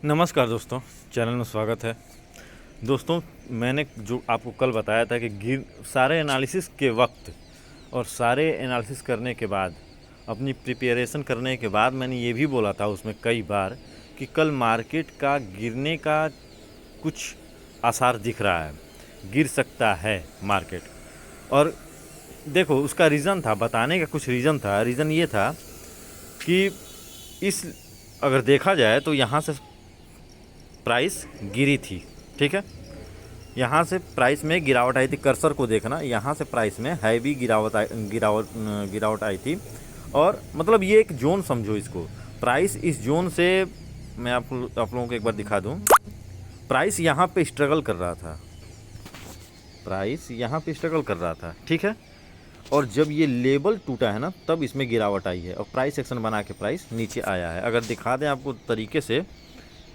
नमस्कार दोस्तों, चैनल में स्वागत है। दोस्तों, मैंने जो आपको कल बताया था कि सारे एनालिसिस के वक्त और सारे एनालिसिस करने के बाद, अपनी प्रिपरेशन करने के बाद मैंने ये भी बोला था उसमें कई बार कि कल मार्केट का गिरने का कुछ आसार दिख रहा है, गिर सकता है मार्केट। और देखो, उसका रीज़न था, बताने का कुछ रीज़न था। रीज़न ये था कि इस अगर देखा जाए तो यहाँ से प्राइस गिरी थी, ठीक है। यहाँ से प्राइस में गिरावट आई थी। कर्सर को देखना, यहाँ से प्राइस में हैवी गिरावट आई थी। और मतलब ये एक जोन समझो इसको। प्राइस इस जोन से, मैं आप लोगों को एक बार दिखा दूँ। प्राइस यहाँ पे स्ट्रगल कर रहा था, प्राइस यहाँ पे स्ट्रगल कर रहा था, ठीक है। और जब ये लेवल टूटा है ना, तब इसमें गिरावट आई है और प्राइस एक्शन बना के प्राइस नीचे आया है। अगर दिखा दें आपको तरीके से,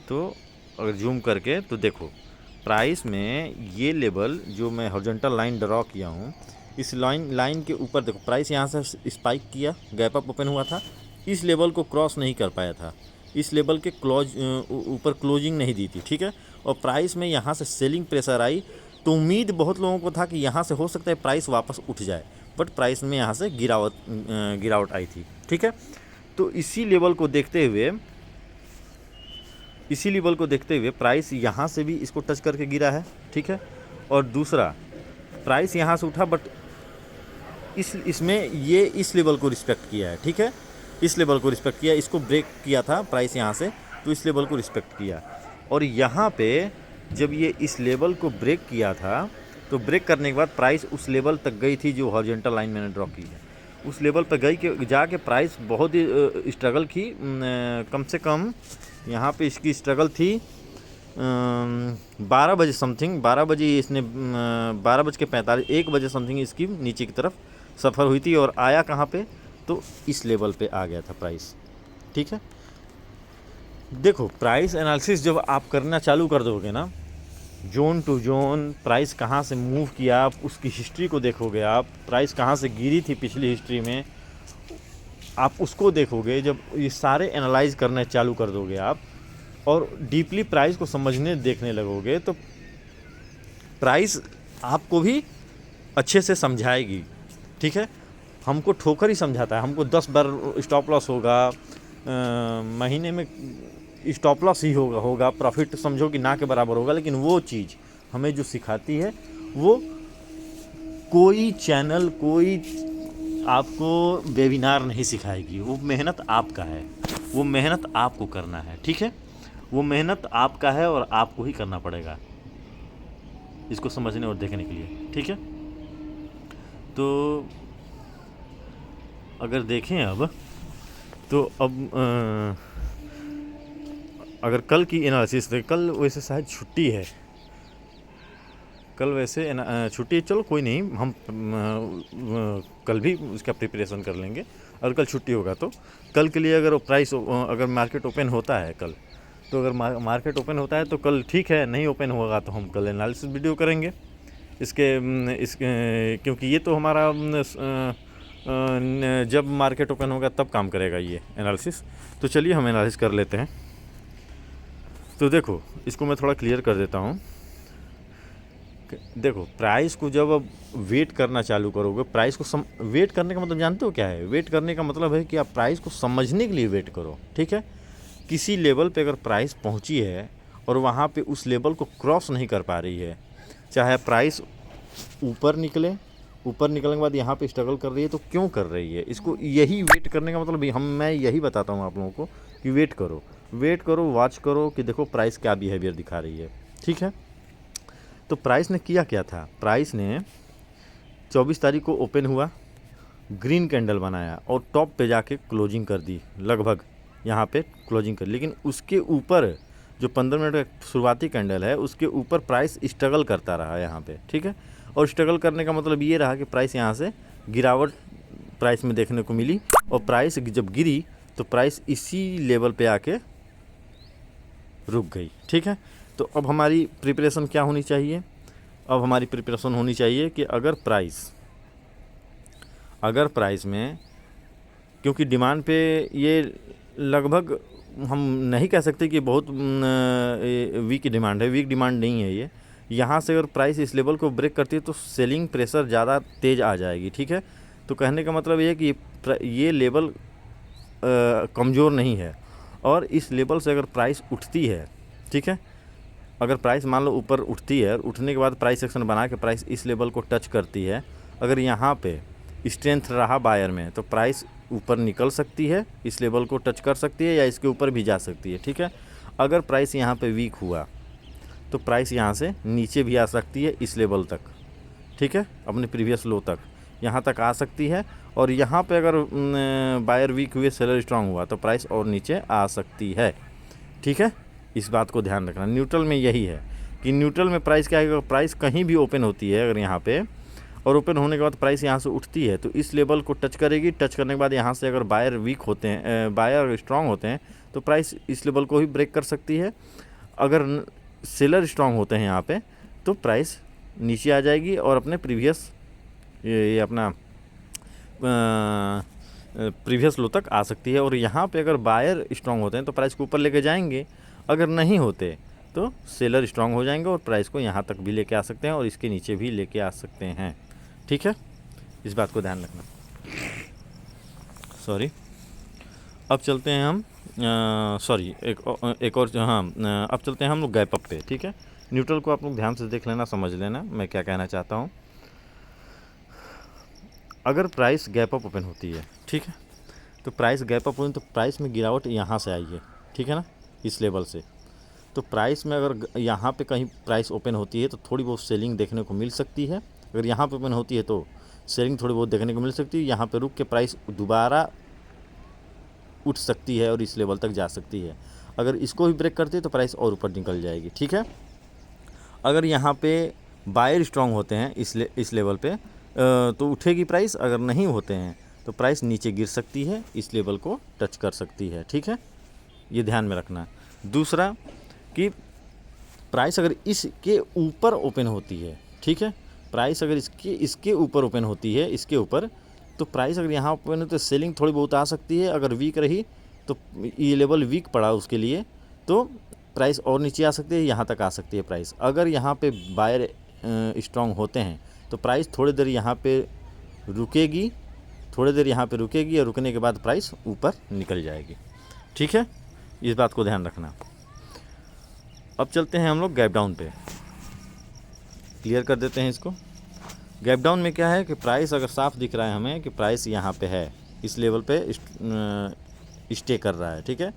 तो अगर जूम करके तो देखो, प्राइस में ये लेवल जो मैं हॉरिजॉन्टल लाइन ड्रॉ किया हूँ, इस लाइन के ऊपर देखो, प्राइस यहाँ से स्पाइक किया, गैप अप ओपन हुआ था, इस लेवल को क्रॉस नहीं कर पाया था, इस लेवल के ऊपर क्लोजिंग नहीं दी थी, ठीक है। और प्राइस में यहाँ से सेलिंग प्रेशर आई, तो उम्मीद बहुत लोगों को था कि यहाँ से हो सकता है प्राइस वापस उठ जाए, बट प्राइस में यहाँ से गिरावट आई थी, ठीक है। तो इसी लेवल को देखते हुए प्राइस यहाँ से भी इसको टच करके गिरा है, ठीक है। और दूसरा, प्राइस यहाँ से उठा, बट इसमें ये इस लेवल को रिस्पेक्ट किया है, ठीक है। इस लेवल को रिस्पेक्ट किया, इसको ब्रेक किया था प्राइस यहाँ से, तो इस लेवल को रिस्पेक्ट किया। और यहाँ पे जब ये इस लेवल को ब्रेक किया था, तो ब्रेक करने के बाद प्राइस उस लेवल तक गई थी जो हॉरिजॉन्टल लाइन मैंने ड्रॉ की है। उस लेवल पर गई के जाके प्राइस बहुत ही स्ट्रगल की। कम से कम यहाँ पे इसकी स्ट्रगल थी 12 बजे समथिंग, 12 बजे इसने 12:45, 1 बजे समथिंग इसकी नीचे की तरफ सफ़र हुई थी। और आया कहाँ पे, तो इस लेवल पे आ गया था प्राइस, ठीक है। देखो, प्राइस एनालिसिस जब आप करना चालू कर दोगे ना, जोन टू जोन प्राइस कहाँ से मूव किया, आप उसकी हिस्ट्री को देखोगे, आप प्राइस कहाँ से गिरी थी पिछली हिस्ट्री में, आप उसको देखोगे। जब ये सारे एनालाइज करना चालू कर दोगे आप, और डीपली प्राइस को समझने देखने लगोगे, तो प्राइस आपको भी अच्छे से समझाएगी, ठीक है। हमको ठोकर ही समझाता है, हमको 10 बार स्टॉप लॉस होगा, महीने में स्टॉप लॉस ही होगा, प्रॉफिट समझो कि ना के बराबर होगा, लेकिन वो चीज़ हमें जो सिखाती है, वो कोई चैनल, कोई आपको वेबिनार नहीं सिखाएगी। वो मेहनत आपका है, वो मेहनत आपको करना है, ठीक है। वो मेहनत आपका है और आपको ही करना पड़ेगा इसको समझने और देखने के लिए, ठीक है। तो अगर देखें अब, तो अब अगर कल की एनालिसिस देखें, कल वैसे शायद छुट्टी है, कल वैसे छुट्टी है। चलो कोई नहीं, हम कल भी उसका प्रिपरेशन कर लेंगे। और कल छुट्टी होगा तो कल के लिए अगर मार्केट ओपन होता है कल, तो अगर मार्केट ओपन होता है तो कल ठीक है, नहीं ओपन होगा तो हम कल एनालिसिस वीडियो करेंगे इसके क्योंकि ये तो हमारा जब मार्केट ओपन होगा तब काम करेगा ये एनालिसिस। तो चलिए हम एनालिसिस कर लेते हैं। तो देखो, इसको मैं थोड़ा क्लियर कर देता हूँ। देखो, प्राइस को जब अब वेट करना चालू करोगे, प्राइस को वेट करने का मतलब जानते हो क्या है? वेट करने का मतलब है कि आप प्राइस को समझने के लिए वेट करो, ठीक है। किसी लेवल पे अगर प्राइस पहुंची है और वहाँ पे उस लेवल को क्रॉस नहीं कर पा रही है, चाहे प्राइस ऊपर निकले, ऊपर निकलने के बाद यहाँ पे स्ट्रगल कर रही है, तो क्यों कर रही है? इसको यही वेट करने का मतलब मैं यही बताता हूँ आप लोगों को कि वेट करो, वॉच करो कि देखो प्राइस क्या बिहेवियर दिखा रही है, ठीक है। तो प्राइस ने किया क्या था? प्राइस ने 24 तारीख को ओपन हुआ, ग्रीन कैंडल बनाया और टॉप पे जाके क्लोजिंग कर दी, लगभग यहाँ पे क्लोजिंग कर। लेकिन उसके ऊपर जो 15 मिनट का शुरुआती कैंडल है, उसके ऊपर प्राइस स्ट्रगल करता रहा यहाँ पे, ठीक है। और स्ट्रगल करने का मतलब ये रहा कि प्राइस यहाँ से गिरावट प्राइस में देखने को मिली, और प्राइस जब गिरी तो प्राइस इसी लेवल पे आके रुक गई, ठीक है। तो अब हमारी प्रिपरेशन क्या होनी चाहिए? अब हमारी प्रिपरेशन होनी चाहिए कि अगर प्राइस में, क्योंकि डिमांड पे ये लगभग हम नहीं कह सकते कि बहुत वीक डिमांड है, वीक डिमांड नहीं है ये। यहाँ से अगर प्राइस इस लेवल को ब्रेक करती है तो सेलिंग प्रेशर ज़्यादा तेज़ आ जाएगी, ठीक है। तो कहने का मतलब ये है कि ये लेवल कमज़ोर नहीं है, और इस लेवल से अगर प्राइस उठती है, ठीक है, अगर प्राइस मान लो ऊपर उठती है, उठने के बाद प्राइस एक्शन बना के प्राइस इस लेवल को टच करती है, अगर यहाँ पे स्ट्रेंथ रहा बायर में तो प्राइस ऊपर निकल सकती है, इस लेवल को टच कर सकती है या इसके ऊपर भी जा सकती है, ठीक है। अगर प्राइस यहाँ पे वीक हुआ तो प्राइस यहाँ से नीचे भी आ सकती है इस लेवल तक, ठीक है, अपने प्रीवियस लो तक यहाँ तक आ सकती है। और यहाँ पे अगर बायर वीक हुए सेलर स्ट्रांग हुआ तो प्राइस और नीचे आ सकती है, ठीक है। इस बात को ध्यान रखना। न्यूट्रल में यही है कि न्यूट्रल में प्राइस क्या है, प्राइस कहीं भी ओपन होती है अगर यहाँ पे, और ओपन होने के बाद प्राइस यहाँ से उठती है तो इस लेवल को टच करेगी। टच करने के बाद यहाँ से अगर बायर वीक होते हैं, बायर स्ट्रांग होते हैं तो प्राइस इस लेवल को ही ब्रेक कर सकती है। अगर सेलर स्ट्रांग होते हैं यहाँ पे तो प्राइस नीचे आ जाएगी और अपने प्रीवियस ये अपना प्रीवियस लो तक आ सकती है। और यहाँ पे अगर बायर स्ट्रांग होते हैं तो प्राइस को ऊपर लेके जाएंगे, अगर नहीं होते तो सेलर स्ट्रांग हो जाएंगे और प्राइस को यहाँ तक भी लेके आ सकते हैं और इसके नीचे भी लेके आ सकते हैं, ठीक है। इस बात को ध्यान रखना। सॉरी, अब चलते हैं हम एक और हाँ, अब चलते हैं हम लोग गैप अप पे, ठीक है। न्यूट्रल को आप लोग ध्यान से देख लेना, समझ लेना मैं क्या कहना चाहता हूँ। अगर प्राइस गैप अप ओपन होती है, ठीक है, तो प्राइस गैप अप होती तो प्राइस में गिरावट यहाँ से आई है, ठीक है ना, इस लेवल से। तो प्राइस में अगर यहाँ पे कहीं प्राइस ओपन होती है तो थोड़ी बहुत सेलिंग देखने को मिल सकती है। अगर यहाँ पे ओपन होती है तो सेलिंग थोड़ी बहुत देखने को मिल सकती है। यहाँ पे रुक के प्राइस दोबारा उठ सकती है और इस लेवल तक जा सकती है। अगर इसको भी ब्रेक करती है तो प्राइस और ऊपर निकल जाएगी, ठीक है। अगर यहाँ पे बायर स्ट्रांग होते हैं इस लेवल पे तो उठेगी प्राइस, अगर नहीं होते हैं तो प्राइस नीचे गिर सकती है, इस लेवल को टच कर सकती है, ठीक है। ये ध्यान में रखना। दूसरा कि प्राइस अगर इसके ऊपर ओपन होती है, ठीक है, प्राइस अगर इसके ऊपर ओपन होती है, इसके ऊपर, तो प्राइस अगर यहाँ ओपन हो तो सेलिंग थोड़ी बहुत आ सकती है। अगर वीक रही तो ये लेवल वीक पड़ा उसके लिए तो प्राइस और नीचे आ सकती है, यहाँ तक आ सकती है प्राइस। अगर यहाँ पे बायर स्ट्रांग होते हैं तो प्राइस थोड़ी देर यहाँ पे रुकेगी, थोड़ी देर यहाँ पे रुकेगी और रुकने के बाद प्राइस ऊपर निकल जाएगी, ठीक है। इस बात को ध्यान रखना। अब चलते हैं हम लोग गैप डाउन पे, क्लियर कर देते हैं इसको। गैप डाउन में क्या है कि प्राइस अगर साफ दिख रहा है हमें कि प्राइस यहाँ पे है, इस लेवल पे स्टे कर रहा है, ठीक है,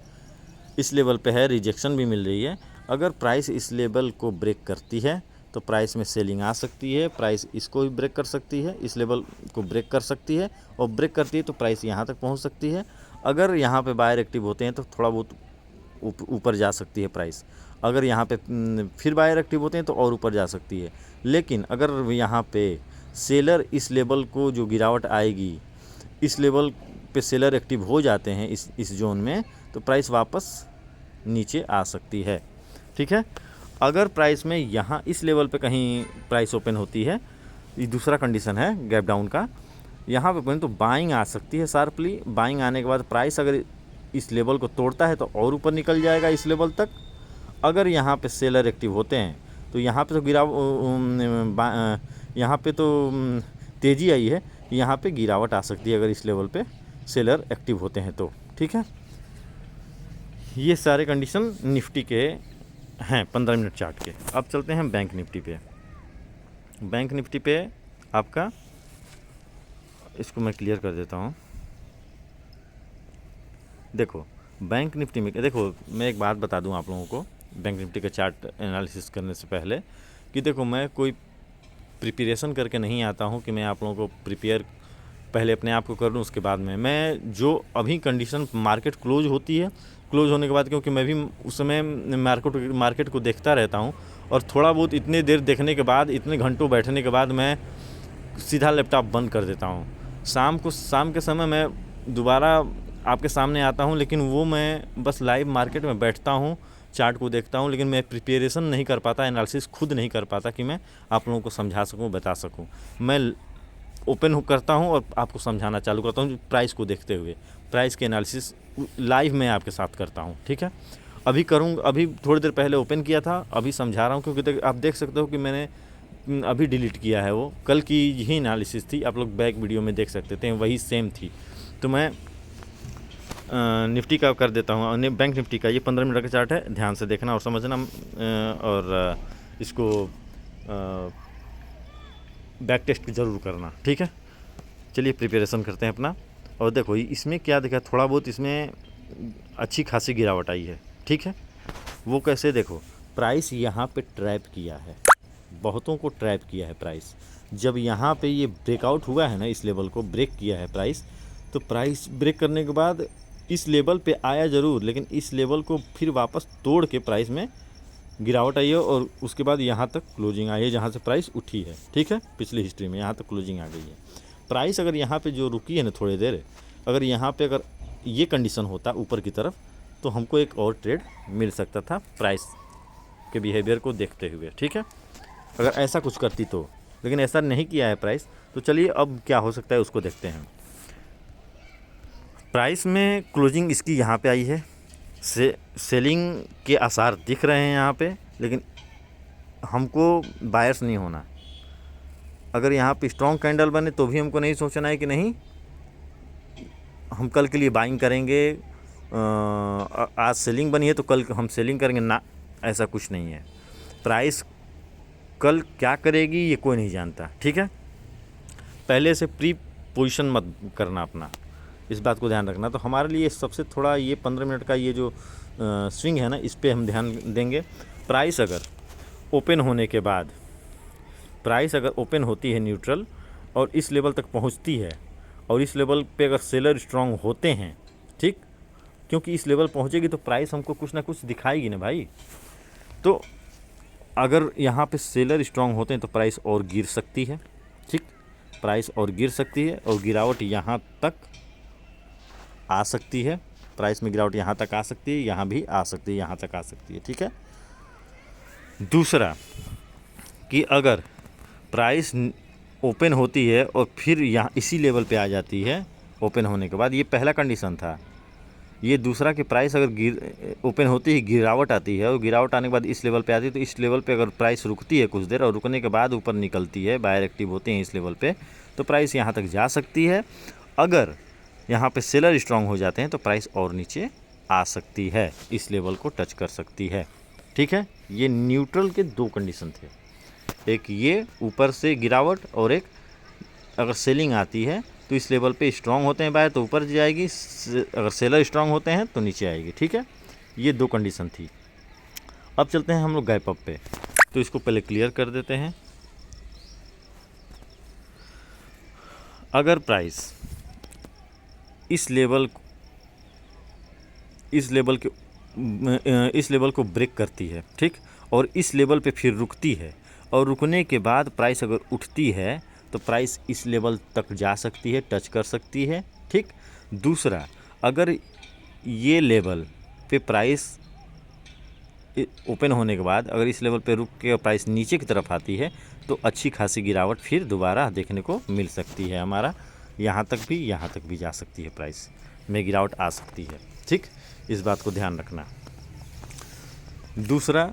इस लेवल पे है, रिजेक्शन भी मिल रही है। अगर प्राइस इस लेवल को ब्रेक करती है तो प्राइस में सेलिंग आ सकती है, प्राइस इसको भी ब्रेक कर सकती है, इस लेवल को ब्रेक कर सकती है, और ब्रेक करती है तो प्राइस यहाँ तक पहुँच सकती है। अगर यहाँ पे बायर एक्टिव होते हैं तो थोड़ा बहुत ऊपर जा सकती है प्राइस। अगर यहाँ पे फिर बायर एक्टिव होते हैं तो और ऊपर जा सकती है। लेकिन अगर यहाँ पे सेलर इस लेवल को जो गिरावट आएगी, इस लेवल पे सेलर एक्टिव हो जाते हैं इस जोन में, तो प्राइस वापस नीचे आ सकती है, ठीक है। अगर प्राइस में यहाँ इस लेवल पे कहीं प्राइस ओपन होती है, ये दूसरा कंडीशन है गैप डाउन का, यहाँ पे ओपन तो बाइंग आ सकती है शार्पली। बाइंग आने के बाद प्राइस अगर इस लेवल को तोड़ता है तो और ऊपर निकल जाएगा इस लेवल तक। अगर यहाँ पे सेलर एक्टिव होते हैं तो यहाँ पे तो यहाँ पे तो तेज़ी आई है, यहाँ पे गिरावट आ सकती है अगर इस लेवल पे सेलर एक्टिव होते हैं तो, ठीक है। ये सारे कंडीशन निफ्टी के हैं 15 मिनट चार्ट के। अब चलते हैं बैंक निफ्टी पे। बैंक निफ्टी पे आपका, इसको मैं क्लियर कर देता हूँ। देखो बैंक निफ्टी में, देखो मैं एक बात बता दूँ आप लोगों को बैंक निफ्टी का चार्ट एनालिसिस करने से पहले कि देखो मैं कोई प्रिपरेशन करके नहीं आता हूँ कि मैं आप लोगों को प्रिपेयर पहले अपने आप को कर लूँ, उसके बाद में मैं जो अभी कंडीशन मार्केट क्लोज होती है, क्लोज होने के बाद, क्योंकि मैं भी उस समय मार्केट को देखता रहता हूँ और थोड़ा बहुत इतने देर देखने के बाद, इतने घंटों बैठने के बाद मैं सीधा लैपटॉप बंद कर देता हूँ। शाम के समय मैं दोबारा आपके सामने आता हूँ, लेकिन वो मैं बस लाइव मार्केट में बैठता हूँ, चार्ट को देखता हूँ, लेकिन मैं प्रिपरेशन नहीं कर पाता, एनालिसिस खुद नहीं कर पाता कि मैं आप लोगों को समझा सकूँ, बता सकूँ। मैं ओपन करता हूँ और आपको समझाना चालू करता हूँ प्राइस को देखते हुए। प्राइस के एनालिसिस लाइव मैं आपके साथ करता हूँ, ठीक है। अभी थोड़ी देर पहले ओपन किया था, अभी समझा रहा हूँ, क्योंकि आप देख सकते हो कि मैंने अभी डिलीट किया है, वो कल की ही एनालिसिस थी, आप लोग बैक वीडियो में देख सकते थे, वही सेम थी। तो मैं निफ्टी का कर देता हूँ, बैंक निफ्टी का। ये 15 मिनट का चार्ट है, ध्यान से देखना और समझना, और इसको बैक टेस्ट ज़रूर करना, ठीक है। चलिए प्रिपरेशन करते हैं अपना। और देखो इसमें क्या देखा, थोड़ा बहुत इसमें अच्छी खासी गिरावट आई है, ठीक है। वो कैसे, देखो प्राइस यहाँ पे ट्रैप किया है, बहुतों को ट्रैप किया है प्राइस। जब यहाँ पे ये ब्रेकआउट हुआ है ना, इस लेवल को ब्रेक किया है प्राइस, तो प्राइस ब्रेक करने के बाद इस लेवल पे आया ज़रूर, लेकिन इस लेवल को फिर वापस तोड़ के प्राइस में गिरावट आई है, और उसके बाद यहाँ तक क्लोजिंग आई है जहाँ से प्राइस उठी है, ठीक है। पिछली हिस्ट्री में यहाँ तक क्लोजिंग आ गई है। प्राइस अगर यहाँ पे जो रुकी है ना थोड़ी देर, अगर यहाँ पे अगर ये कंडीशन होता ऊपर की तरफ, तो हमको एक और ट्रेड मिल सकता था प्राइस के बिहेवियर को देखते हुए, ठीक है, अगर ऐसा कुछ करती तो। लेकिन ऐसा नहीं किया है प्राइस। तो चलिए अब क्या हो सकता है उसको देखते हैं। प्राइस में क्लोजिंग इसकी यहाँ पे आई है, सेलिंग के आसार दिख रहे हैं यहाँ पे, लेकिन हमको बायर्स नहीं होना। अगर यहाँ पे स्ट्रॉन्ग कैंडल बने तो भी हमको नहीं सोचना है कि नहीं हम कल के लिए बाइंग करेंगे, आज सेलिंग बनी है तो कल हम सेलिंग करेंगे ना, ऐसा कुछ नहीं है। प्राइस कल क्या करेगी ये कोई नहीं जानता, ठीक है। पहले से प्री पोजीशन मत करना अपना, इस बात को ध्यान रखना। तो हमारे लिए सबसे थोड़ा ये 15 मिनट का ये जो स्विंग है ना, इस पे हम ध्यान देंगे। प्राइस अगर ओपन होने के बाद, प्राइस अगर ओपन होती है न्यूट्रल और इस लेवल तक पहुंचती है, और इस लेवल पे अगर सेलर स्ट्रांग होते हैं, ठीक, क्योंकि इस लेवल पहुंचेगी तो प्राइस हमको कुछ ना कुछ दिखाएगी ना भाई। तो अगर यहाँ पे सेलर स्ट्रांग होते हैं तो प्राइस और गिर सकती है, ठीक, प्राइस और गिर सकती है, और गिरावट यहाँ तक आ सकती है, प्राइस में गिरावट यहाँ तक आ सकती है, यहाँ भी आ सकती है, यहाँ तक आ सकती है, ठीक है। दूसरा कि अगर प्राइस ओपन होती है और फिर यहाँ इसी लेवल पे आ जाती है ओपन होने के बाद, ये पहला कंडीशन था। ये दूसरा कि प्राइस अगर ओपन होती है गिरावट आती है, और गिरावट आने के बाद इस लेवल पे आती है, तो इस लेवल पे अगर प्राइस रुकती है कुछ देर और रुकने के बाद ऊपर निकलती है, बायर एक्टिव होते हैं इस लेवल पे, तो प्राइस यहाँ तक जा सकती है। अगर यहाँ पे सेलर स्ट्रांग हो जाते हैं तो प्राइस और नीचे आ सकती है, इस लेवल को टच कर सकती है, ठीक है। ये न्यूट्रल के दो कंडीशन थे, एक ये ऊपर से गिरावट, और एक अगर सेलिंग आती है तो इस लेवल पे स्ट्रांग होते हैं बायर तो ऊपर जाएगी, अगर सेलर स्ट्रांग होते हैं तो नीचे आएगी, ठीक है। ये दो कंडीशन थी। अब चलते हैं हम लोग गैप अप पे, तो इसको पहले क्लियर कर देते हैं। अगर प्राइस इस लेवल को ब्रेक करती है, ठीक, और इस लेवल पे फिर रुकती है, और रुकने के बाद प्राइस अगर उठती है तो प्राइस इस लेवल तक जा सकती है, टच कर सकती है, ठीक। दूसरा, अगर ये लेवल पे प्राइस ओपन होने के बाद अगर इस लेवल पे रुक के प्राइस नीचे की तरफ आती है तो अच्छी खासी गिरावट फिर दोबारा देखने को मिल सकती है। हमारा यहाँ तक भी जा सकती है, प्राइस में गिरावट आ सकती है, ठीक, इस बात को ध्यान रखना। दूसरा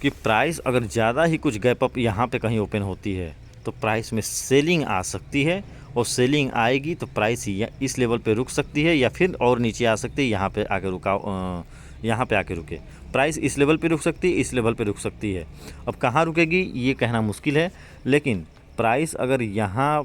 कि प्राइस अगर ज़्यादा ही कुछ गैप अप यहाँ पे कहीं ओपन होती है तो प्राइस में सेलिंग आ सकती है, और सेलिंग आएगी तो प्राइस इस लेवल पे रुक सकती है या फिर और नीचे आ सकती है, यहाँ पे आके रुके। प्राइस इस लेवल पे रुक सकती है, इस लेवल पे रुक सकती है। अब कहाँ रुकेगी ये कहना मुश्किल है, लेकिन प्राइस अगर यहाँ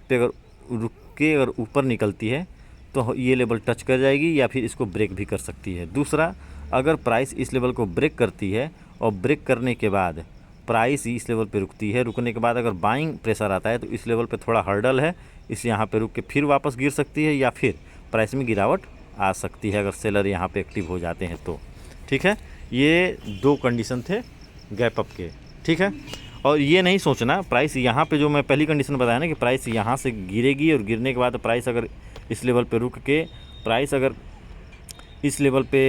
पे अगर रुक के अगर ऊपर निकलती है तो ये लेवल टच कर जाएगी या फिर इसको ब्रेक भी कर सकती है। दूसरा, अगर प्राइस इस लेवल को ब्रेक करती है और ब्रेक करने के बाद प्राइस इस लेवल पे रुकती है, रुकने के बाद अगर बाइंग प्रेशर आता है तो इस लेवल पे थोड़ा हर्डल है, इस यहाँ पे रुक के फिर वापस गिर सकती है, या फिर प्राइस में गिरावट आ सकती है अगर सेलर यहाँ पे एक्टिव हो जाते हैं तो, ठीक है। ये दो कंडीशन थे गैप अप के, ठीक है। और ये नहीं सोचना प्राइस यहाँ पे, जो मैं पहली कंडीशन बताया ना कि प्राइस यहाँ से गिरेगी और गिरने के बाद प्राइस अगर इस लेवल पे रुक के प्राइस अगर इस लेवल पे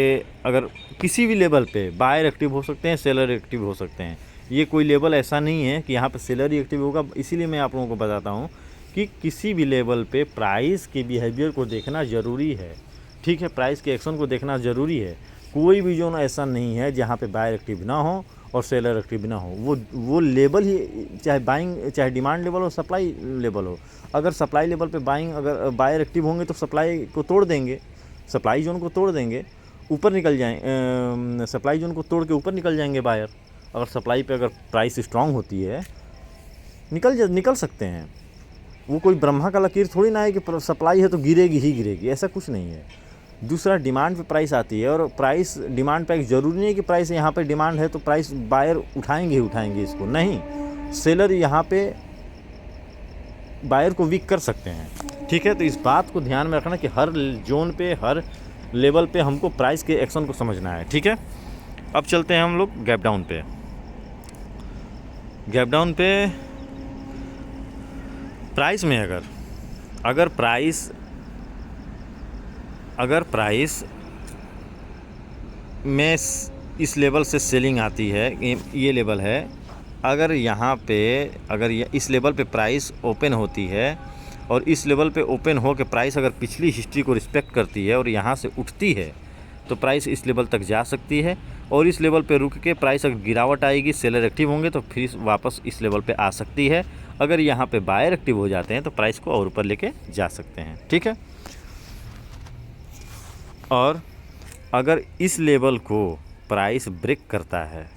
अगर किसी भी लेवल पे बायर एक्टिव हो सकते हैं, सेलर एक्टिव हो सकते हैं। ये कोई लेवल ऐसा नहीं है कि यहाँ पे सेलर ही एक्टिव होगा। इसीलिए मैं आप लोगों को बताता हूँ कि किसी भी लेवल पे प्राइस के बिहेवियर को देखना ज़रूरी है। ठीक है, प्राइस के एक्शन को देखना ज़रूरी है। कोई भी जोन ऐसा नहीं है जहाँ पे बायर एक्टिव ना हो और सेलर एक्टिव ना हो। वो लेवल ही, चाहे बाइंग, चाहे डिमांड लेवल हो, सप्लाई लेवल हो। अगर सप्लाई लेवल पे बाइंग, अगर बायर एक्टिव होंगे तो सप्लाई को तोड़ देंगे, सप्लाई जोन को तोड़ देंगे, ऊपर निकल जाए, सप्लाई जोन को तोड़ के ऊपर निकल जाएंगे बायर। अगर सप्लाई पे अगर प्राइस स्ट्रांग होती है, निकल सकते हैं। वो कोई ब्रह्मा का लकीर थोड़ी ना है कि सप्लाई है तो गिरेगी ही गिरेगी, ऐसा कुछ नहीं है। दूसरा, डिमांड पे प्राइस आती है, और प्राइस डिमांड पे ज़रूरी नहीं है कि प्राइस यहाँ पे डिमांड है तो प्राइस बायर उठाएंगे ही उठाएंगे इसको, नहीं, सेलर यहाँ पे बायर को वीक कर सकते हैं। ठीक है, तो इस बात को ध्यान में रखना कि हर जोन पे, हर लेवल पे हमको प्राइस के एक्शन को समझना है। ठीक है, अब चलते हैं हम लोग गैप डाउन पे। गैप डाउन पे प्राइस में अगर प्राइस में इस लेवल से सेलिंग आती है, ये लेवल है, अगर यहाँ पे इस लेवल पे प्राइस ओपन होती है और इस लेवल पे ओपन हो के प्राइस अगर पिछली हिस्ट्री को रिस्पेक्ट करती है और यहाँ से उठती है तो प्राइस इस लेवल तक जा सकती है, और इस लेवल पे रुक के प्राइस अगर गिरावट आएगी, सेलर एक्टिव होंगे तो फिर वापस इस लेवल पे आ सकती है। अगर यहाँ पे बायर एक्टिव हो जाते हैं तो प्राइस को और ऊपर लेके जा सकते हैं। ठीक है, और अगर इस लेवल को प्राइस ब्रेक करता है,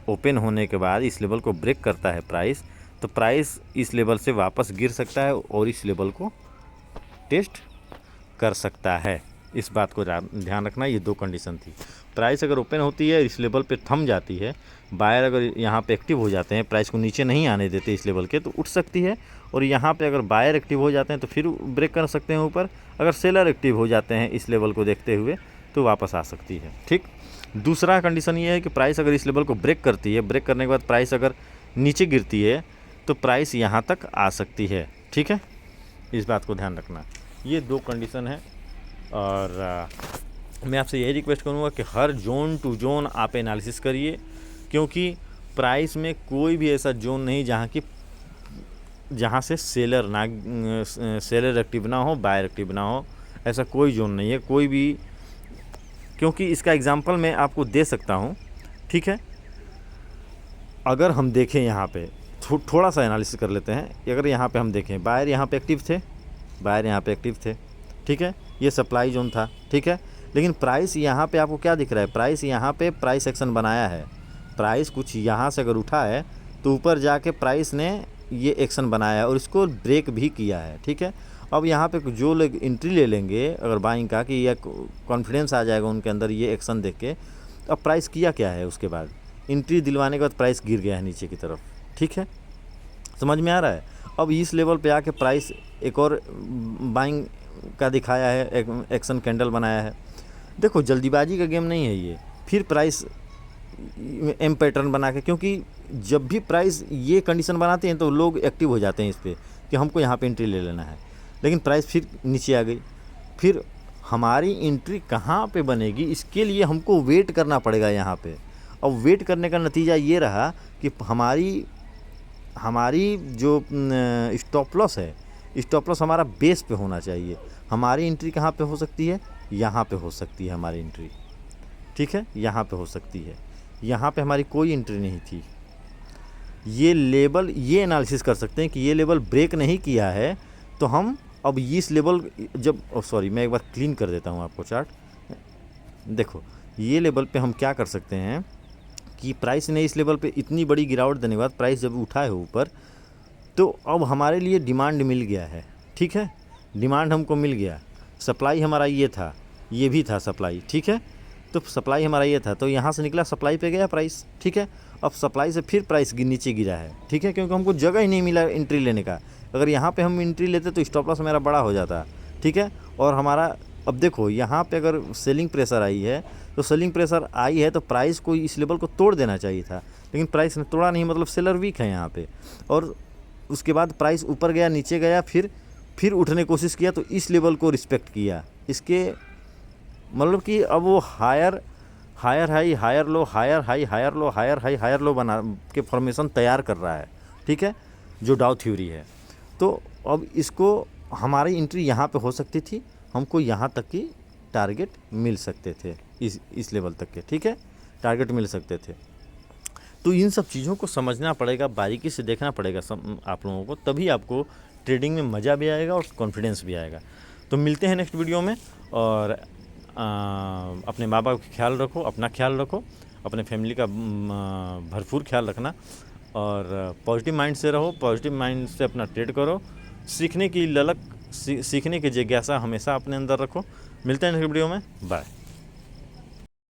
ओपन होने के बाद इस लेवल को ब्रेक करता है प्राइस, तो प्राइस इस लेवल से वापस गिर सकता है और इस लेवल को टेस्ट कर सकता है। इस बात को ध्यान रखना, ये दो कंडीशन थी। प्राइस अगर ओपन होती है, इस लेवल पे थम जाती है, बायर अगर यहाँ पे एक्टिव हो जाते हैं, प्राइस को नीचे नहीं आने देते इस लेवल के, तो उठ सकती है, और यहाँ पे अगर बायर एक्टिव हो जाते हैं तो फिर ब्रेक कर सकते हैं ऊपर। अगर सेलर एक्टिव हो जाते हैं इस लेवल को देखते हुए तो वापस आ सकती है। ठीक, दूसरा कंडीशन ये है कि प्राइस अगर इस लेवल को ब्रेक करती है, ब्रेक करने के बाद प्राइस अगर नीचे गिरती है तो प्राइस यहाँ तक आ सकती है। ठीक है, इस बात को ध्यान रखना, ये दो कंडीशन है। और मैं आपसे यही रिक्वेस्ट करूँगा कि हर जोन टू जोन आप एनालिसिस करिए, क्योंकि प्राइस में कोई भी ऐसा जोन नहीं जहाँ से सेलर एक्टिव ना हो, बायर एक्टिव ना हो, ऐसा कोई जोन नहीं है कोई भी। क्योंकि इसका एग्जांपल मैं आपको दे सकता हूँ। ठीक है, अगर हम देखें यहाँ पे थोड़ा सा एनालिसिस कर लेते हैं। अगर यहाँ पे हम देखें, बायर यहाँ पे एक्टिव थे, ठीक है, ये सप्लाई जोन था। ठीक है, लेकिन प्राइस यहाँ पे आपको क्या दिख रहा है, प्राइस यहाँ पे प्राइस एक्शन बनाया है, प्राइस कुछ यहाँ से अगर उठा है तो ऊपर जाके प्राइस ने ये एक्शन बनाया है और इसको ब्रेक भी किया है। ठीक है, अब यहाँ पे जो लोग एंट्री ले लेंगे अगर बाइंग का, कि यह कॉन्फिडेंस आ जाएगा उनके अंदर ये एक्शन देख के, अब प्राइस किया क्या है, उसके बाद एंट्री दिलवाने के बाद प्राइस गिर गया है नीचे की तरफ। ठीक है, समझ में आ रहा है। अब इस लेवल पे आके प्राइस एक और बाइंग का दिखाया है, एक्शन कैंडल बनाया है। देखो, जल्दीबाजी का गेम नहीं है ये। फिर प्राइस एम पैटर्न बना के, क्योंकि जब भी प्राइस ये कंडीशन बनाते हैं तो लोग एक्टिव हो जाते हैं इस पर कि हमको यहाँ पे एंट्री ले लेना है, लेकिन प्राइस फिर नीचे आ गई। फिर हमारी एंट्री कहाँ पे बनेगी, इसके लिए हमको वेट करना पड़ेगा यहाँ पे। अब वेट करने का नतीजा ये रहा कि हमारी जो स्टॉप लॉस है, स्टॉप लॉस हमारा बेस पे होना चाहिए। हमारी एंट्री कहाँ पे हो सकती है, यहाँ पे हो सकती है हमारी एंट्री। ठीक है, यहाँ पे हो सकती है, यहाँ पे हमारी कोई एंट्री नहीं थी। ये लेवल, ये एनालिसिस कर सकते हैं कि ये लेवल ब्रेक नहीं किया है तो हम अब इस लेवल मैं एक बार क्लीन कर देता हूँ आपको चार्ट। देखो, ये लेवल पे हम क्या कर सकते हैं कि प्राइस ने इस लेवल पे इतनी बड़ी गिरावट देने के बाद प्राइस जब उठा है ऊपर, तो अब हमारे लिए डिमांड मिल गया है। ठीक है, डिमांड हमको मिल गया, सप्लाई हमारा ये था, ये भी था सप्लाई। ठीक है, तो सप्लाई हमारा ये था, तो यहाँ से निकला, सप्लाई पे गया प्राइस। ठीक है, अब सप्लाई से फिर प्राइस नीचे गिरा है। ठीक है, क्योंकि हमको जगह ही नहीं मिला एंट्री लेने का। अगर यहाँ पे हम एंट्री लेते तो स्टॉप लॉस मेरा बड़ा हो जाता। ठीक है, और हमारा, अब देखो यहाँ पे अगर सेलिंग प्रेशर आई है तो सेलिंग प्रेशर आई है तो प्राइस को इस लेवल को तोड़ देना चाहिए था, लेकिन प्राइस ने तोड़ा नहीं, मतलब सेलर वीक है यहाँ पे। और उसके बाद प्राइस ऊपर गया, नीचे गया, फिर उठने की कोशिश किया, तो इस लेवल को रिस्पेक्ट किया। इसके मतलब कि अब वो higher high, higher low, higher high, higher low, higher high, higher low बना के फॉर्मेशन तैयार कर रहा है। ठीक है, जो डाउ थ्योरी है। तो अब इसको, हमारी एंट्री यहाँ पे हो सकती थी, हमको यहाँ तक की टारगेट मिल सकते थे, इस लेवल तक के, ठीक है, टारगेट मिल सकते थे। तो इन सब चीज़ों को समझना पड़ेगा, बारीकी से देखना पड़ेगा आप लोगों को, तभी आपको ट्रेडिंग में मज़ा भी आएगा और कॉन्फिडेंस भी आएगा। तो मिलते हैं नेक्स्ट वीडियो में, और अपने माँ बाप का ख्याल रखो, अपना ख्याल रखो, अपने फैमिली का भरपूर ख्याल रखना, और पॉजिटिव माइंड से रहो, पॉजिटिव माइंड से अपना ट्रेड करो, सीखने की ललक, सीखने की जिज्ञासा हमेशा अपने अंदर रखो। मिलते हैं नेक्स्ट वीडियो में, बाय।